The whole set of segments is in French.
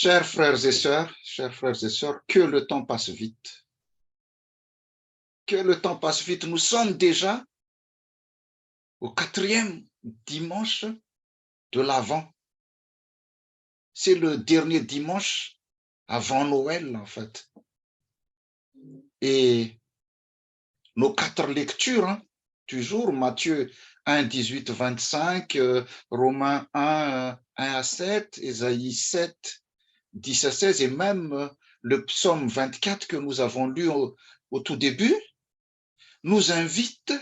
chers frères et sœurs, que le temps passe vite. Que le temps passe vite. Nous sommes déjà au 4e dimanche de l'Avent. C'est le dernier dimanche avant Noël, en fait. Et nos 4 lectures, du jour, Matthieu 1, 18, 25, Romains 1, 1 à 7, Ésaïe 7, 10 à 16, et même le psaume 24 que nous avons lu au tout début, nous invitent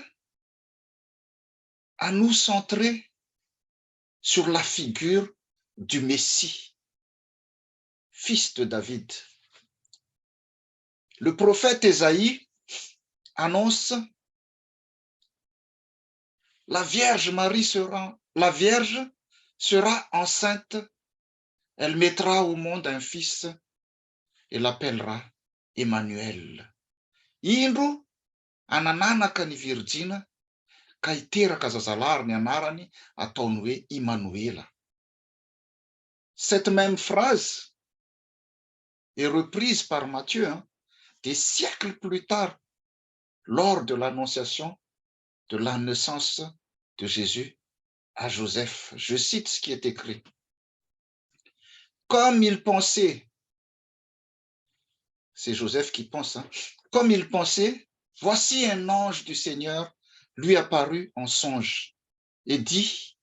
à nous centrer sur la figure du Messie, fils de David. Le prophète Ésaïe annonce la Vierge sera enceinte, elle mettra au monde un fils et l'appellera Emmanuel. Indro anananaka ny Virgina ka hiteraka zazalahy ny anarany ataony hoe Emmanuela. Cette même phrase est reprise par Matthieu des siècles plus tard lors de l'annonciation de la naissance de Jésus à Joseph. Je cite ce qui est écrit. Comme il pensait, c'est Joseph qui pense, comme il pensait, voici un ange du Seigneur lui apparut en songe et dit,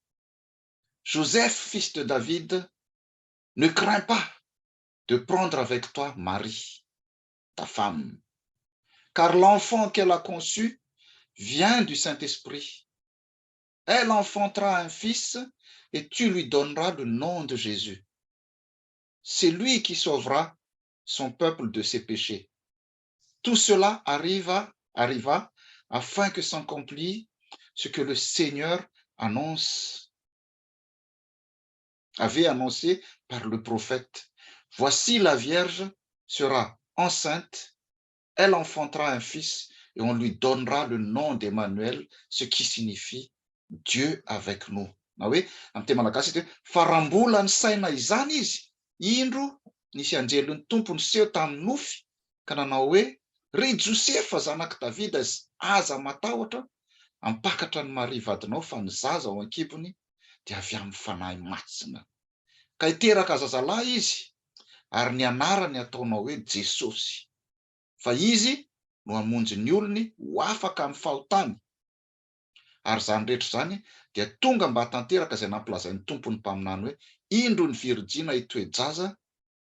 Joseph, fils de David, ne crains pas de prendre avec toi Marie, ta femme, car l'enfant qu'elle a conçu vient du Saint-Esprit. Elle enfantera un fils et tu lui donneras le nom de Jésus. C'est lui qui sauvera son peuple de ses péchés. Tout cela arriva afin que s'accomplisse ce que le Seigneur avait annoncé par le prophète. Voici la Vierge sera enceinte, elle enfantera un fils et on lui donnera le nom d'Emmanuel, ce qui signifie Dieu avec nous. Nawe amte malagasy te farambola ny saina izany izy indro nisy anjelon'ny tompony seho tamin'ny nofy ka nanao hoe ry Josefa zanak Davida aza matahotra ampakatra ny Maria vadinao fa ny zaza ao ankibony dia avy amin'ny fanahy masina ka hiteraka zazalahy izy ary ny anarany ataonao hoe Jesosy fa izy no hamonjy ny olony ho afaka amin'ny fahotany ary zany rehetra zany dia tonga mba hatanteraka izay nampilazain'ny tompony mpaminany hoe indro ny Virgina hitoejaza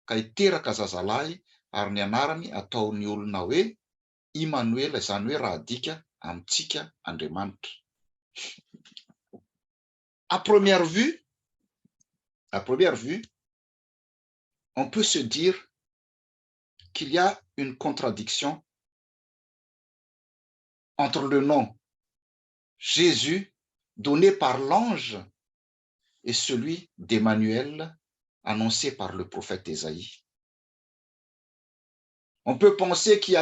ka hiteraka zazalahy ary ny anarany ataony olona hoe Emmanuel, izany hoe raha adika amintsika Andriamanitra. À première vue, on peut se dire qu'il y a une contradiction entre le nom Jésus donné par l'ange et celui d'Emmanuel annoncé par le prophète Ésaïe. On peut penser qu'il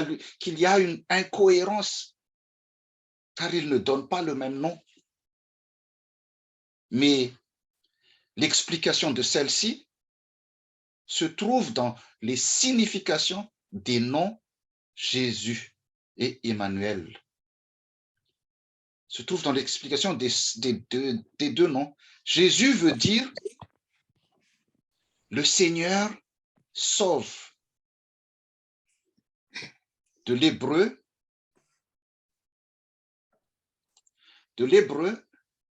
y a une incohérence car il ne donne pas le même nom. Mais l'explication de celle-ci se trouve dans les significations des noms Jésus et Emmanuel. Se trouve dans l'explication des deux noms. Jésus veut dire le Seigneur sauve. De l'hébreu,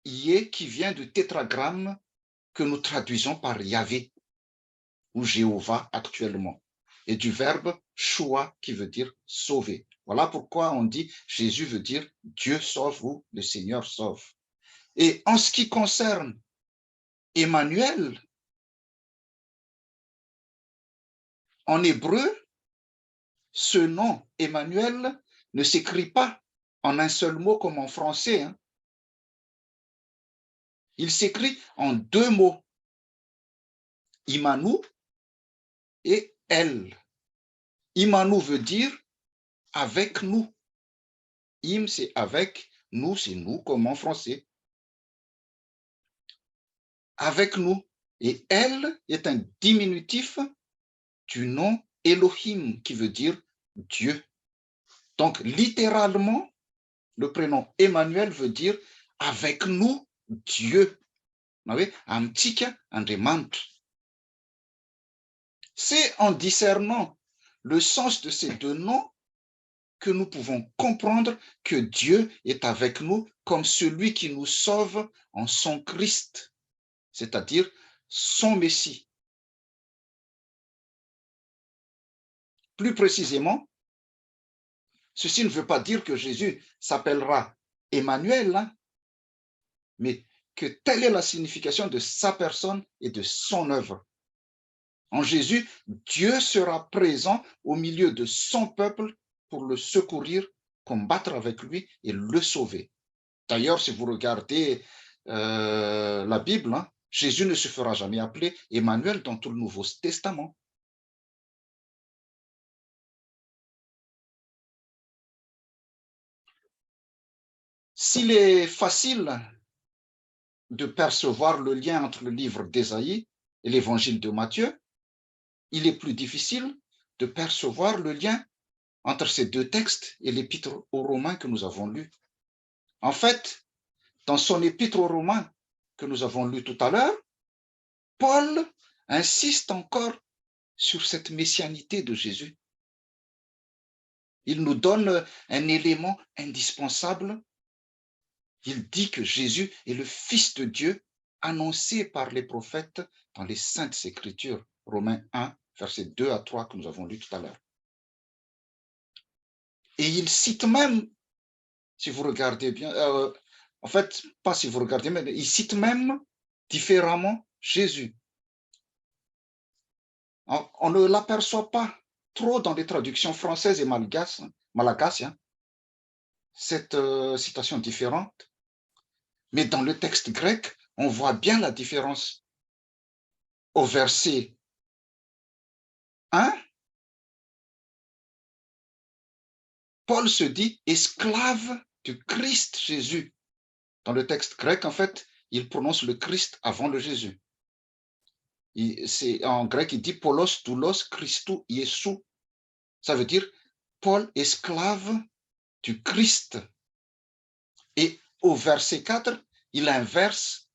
Yé, qui vient du tétragramme que nous traduisons par Yahvé ou Jéhovah actuellement, et du verbe Shua qui veut dire sauver. Voilà pourquoi on dit Jésus veut dire Dieu sauve ou le Seigneur sauve. Et en ce qui concerne Emmanuel, en hébreu, ce nom Emmanuel ne s'écrit pas en un seul mot comme en français. Il s'écrit en 2 mots, Imanu et El. Imanu veut dire avec nous. Im, c'est avec, nous, c'est nous, comme en français. Avec nous. Et elle est un diminutif du nom Elohim, qui veut dire Dieu. Donc, littéralement, le prénom Emmanuel veut dire avec nous, Dieu. Vous voyez, Amtika Andemant. C'est en discernant le sens de ces deux noms que nous pouvons comprendre que Dieu est avec nous comme celui qui nous sauve en son Christ, c'est-à-dire son Messie. Plus précisément, ceci ne veut pas dire que Jésus s'appellera Emmanuel, hein, mais que telle est la signification de sa personne et de son œuvre. En Jésus, Dieu sera présent au milieu de son peuple pour le secourir, combattre avec lui et le sauver. D'ailleurs, si vous regardez la Bible, hein, Jésus ne se fera jamais appeler Emmanuel dans tout le Nouveau Testament. S'il est facile de percevoir le lien entre le livre d'Ésaïe et l'évangile de Matthieu, il est plus difficile de percevoir le lien entre ces deux textes et l'épître aux Romains que nous avons lu. En fait, dans son épître aux Romains que nous avons lu tout à l'heure, Paul insiste encore sur cette messianité de Jésus. Il nous donne un élément indispensable. Il dit que Jésus est le Fils de Dieu annoncé par les prophètes dans les Saintes Écritures. Romains 1, versets 2 à 3 que nous avons lu tout à l'heure. Et il cite même, si vous regardez bien, en fait, pas si vous regardez, mais il cite même différemment Jésus. On ne l'aperçoit pas trop dans les traductions françaises et malagasy, hein, cette citation différente. Mais dans le texte grec, on voit bien la différence. Au verset 1, Paul se dit esclave du Christ Jésus. Dans le texte grec, en fait, il prononce le Christ avant le Jésus. En grec, il dit Paulos doulos Christou Iesu. Ça veut dire Paul, esclave du Christ. Et au verset 4, il inverse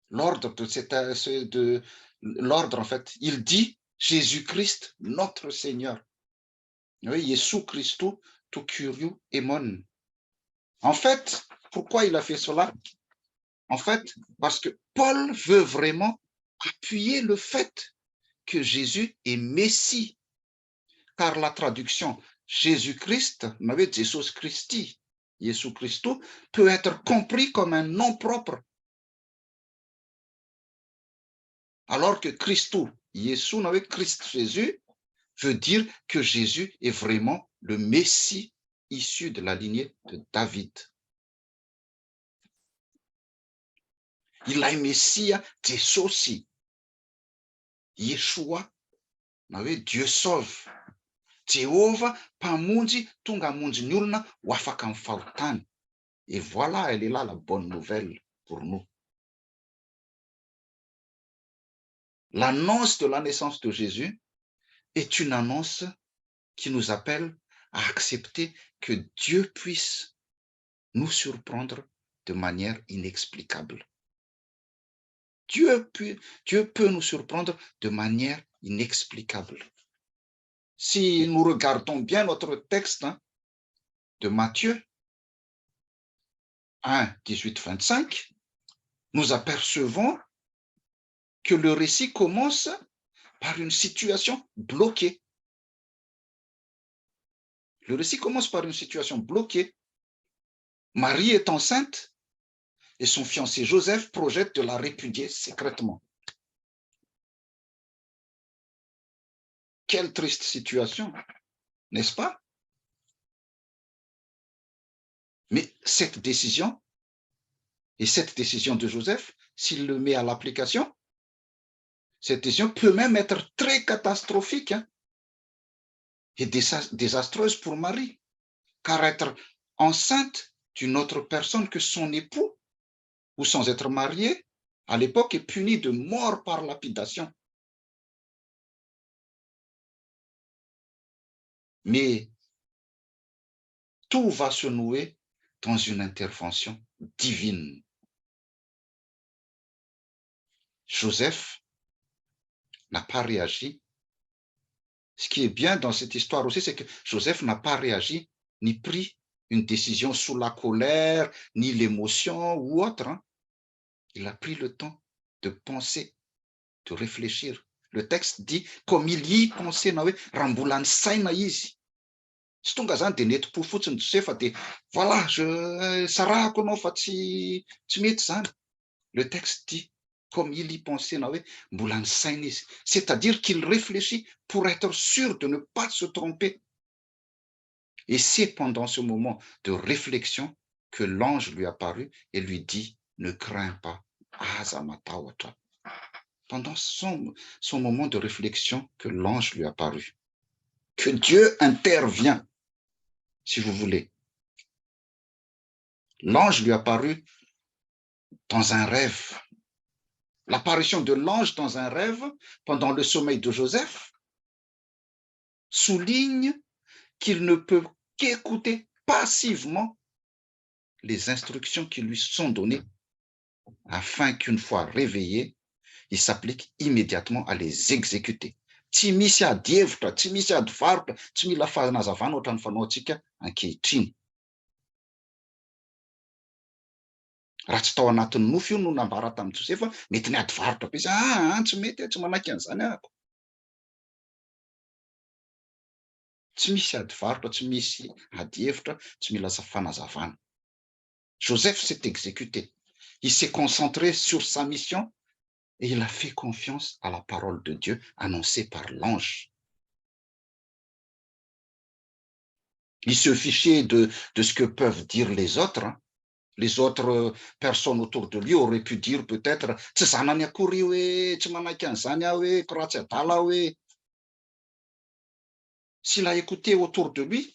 l'ordre de l'ordre, en fait. Il dit Jésus-Christ, notre Seigneur. Oui, Jésus Christou, tout curieux et mon. En fait, pourquoi il a fait cela? En fait, parce que Paul veut vraiment appuyer le fait que Jésus est Messie. Car la traduction Jésus-Christ, Jesus Christi, Jésus Christou, peut être compris comme un nom propre. Alors que Christou, Jésus, Christ Jésus, veut dire que Jésus est vraiment le Messie issu de la lignée de David. Il a un Messie, Jésus, Yeshua, Dieu sauve. Jéhovah mpamonjy tonga hamonjy ny olona ho afaka amin'ny fahotany. Et voilà, elle est là la bonne nouvelle pour nous. L'annonce de la naissance de Jésus est une annonce qui nous appelle à accepter que Dieu puisse nous surprendre de manière inexplicable. Dieu peut nous surprendre de manière inexplicable. Si nous regardons bien notre texte de Matthieu 1, 18, 25, nous apercevons que le récit commence par une situation bloquée. Le récit commence par une situation bloquée. Marie est enceinte et son fiancé Joseph projette de la répudier secrètement. Quelle triste situation, n'est-ce pas? Mais cette décision, et cette décision de Joseph, s'il le met à l'application, cette décision peut même être très catastrophique et désastreuse pour Marie, car être enceinte d'une autre personne que son époux, ou sans être mariée, à l'époque est puni de mort par lapidation. Mais tout va se nouer dans une intervention divine. Joseph n'a pas réagi. Ce qui est bien dans cette histoire aussi, c'est que Joseph n'a pas réagi ni pris une décision sous la colère, ni l'émotion ou autre. Hein. Il a pris le temps de penser, de réfléchir. Le texte dit, comme il y pensait, ramboulane saina izy. Sy tonga zany de nety-po fotsiny Josefa de voilà, sarahako anao fa tsy mety zany. Le texte dit, comme il y pensait, c'est-à-dire qu'il réfléchit pour être sûr de ne pas se tromper. Et c'est pendant ce moment de réflexion que l'ange lui apparut et lui dit, ne crains pas. Pendant son moment de réflexion que l'ange lui apparut, que Dieu intervient, si vous voulez. L'ange lui apparut dans un rêve. L'apparition de l'ange dans un rêve pendant le sommeil de Joseph souligne qu'il ne peut qu'écouter passivement les instructions qui lui sont données afin qu'une fois réveillé, il s'applique immédiatement à les exécuter. Tsy misy adievitra, tsy misy adivarotra, tsy mila fanazavana ohatran'ny fanaontsika ankehitriny. Raha tsy tao anatin'ny nofo io no nambara tamin'i Josefa, mety ny adivarotra be izy, tsy mety, tsy manaky an'izany ahako. Tsy misy adivarotra, tsy misy adievitra, tsy mila fanazavana. Joseph s'est exécuté. Il s'est concentré sur sa mission et il a fait confiance à la parole de Dieu annoncée par l'ange. Il se fichait de ce que peuvent dire les autres. Hein. Les autres personnes autour de lui auraient pu dire peut-être tsy zanany akory hoe tsy manaky an'izany aho hoe koratsy adala hoe. S'il a écouté autour de lui,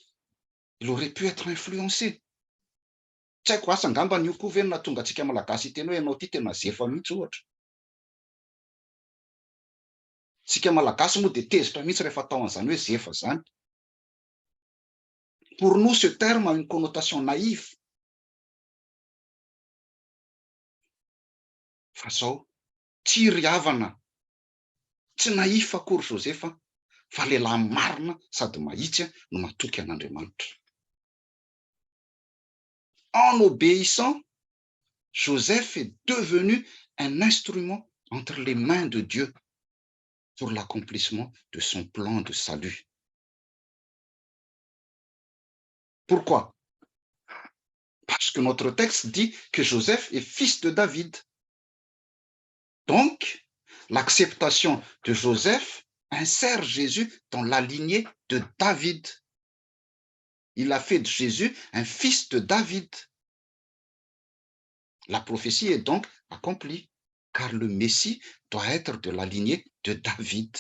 il aurait pu être influencé. Tsy haiko asa angamba ny io koa ve no nahatonga antsika malagasy teny hoe ianao ty tena zefa mihitsy ohatra. Sika malagasy moa dia tezitra mihitsy rehefa atao an'izany hoe zefa zany. Pour nous, ce terme a une connotation naïve. Fa zao, tsy ry havana, tsy naïf akory Josefa, fa lehilahy marina sady mahitsy no matoky an'Andriamanitra. En obéissant, Joseph est devenu un instrument entre les mains de Dieu pour l'accomplissement de son plan de salut. Pourquoi? Parce que notre texte dit que Joseph est fils de David. Donc, l'acceptation de Joseph insère Jésus dans la lignée de David. Il a fait de Jésus un fils de David. La prophétie est donc accomplie, car le Messie doit être de la lignée de David.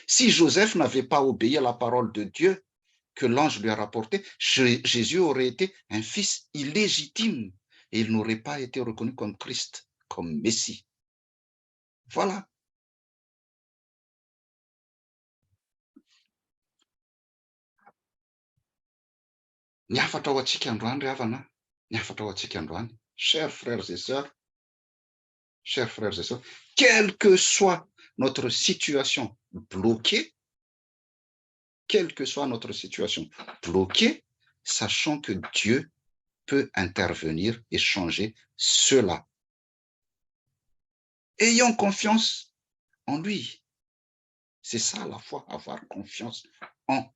Si Joseph n'avait pas obéi à la parole de Dieu que l'ange lui a rapportée, Jésus aurait été un fils illégitime et il n'aurait pas été reconnu comme Christ, comme Messie. Voilà. Niafatra ao antsika androany ry havana, niafatra ao antsika androany. Chers frères et sœurs, quelle que soit notre situation bloquée, sachant que Dieu peut intervenir et changer cela. Ayons confiance en lui. C'est ça la foi, avoir confiance en.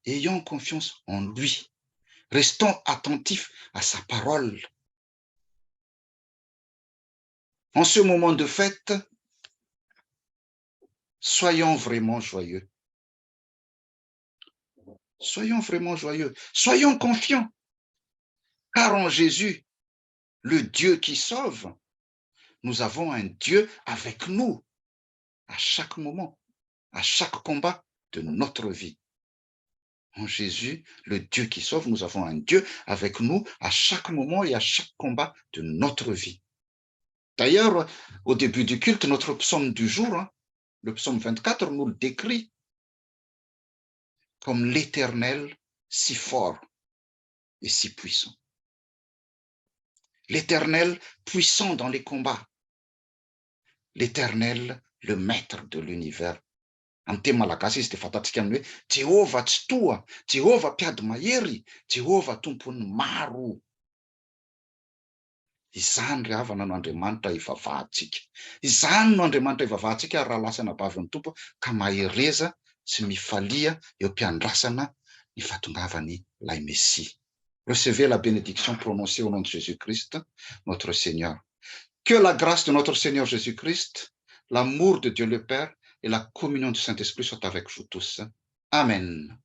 Ayons confiance en lui. Restons attentifs à sa parole. En ce moment de fête, soyons vraiment joyeux. Soyons vraiment joyeux. Soyons confiants. Car en Jésus, le Dieu qui sauve, nous avons un Dieu avec nous à chaque moment, à chaque combat de notre vie. En Jésus, le Dieu qui sauve, nous avons un Dieu avec nous à chaque moment et à chaque combat de notre vie. D'ailleurs, au début du culte, notre psaume du jour, le psaume 24, nous le décrit comme l'Éternel si fort et si puissant. L'Éternel puissant dans les combats. L'Éternel, le maître de l'univers. Amin'ny teny malagasy izy dia fantatsika amin'ny hoe Jehovah tsy toa, Jehovah mpiady mahery, Jehovah tompony maro. Izany ry havana no Andriamanitra ivavahantsika. Izany no Andriamanitra ivavahantsika raha lasana bavin'ny tompo ka mahereza sy mifalia eo am-piandrasana ny fahatongavany ilay Messie. Recevez la bénédiction prononcée au nom de Jésus-Christ, notre Seigneur. Que la grâce de notre Seigneur Jésus-Christ, l'amour de Dieu le Père et la communion du Saint-Esprit soient avec vous tous. Amen.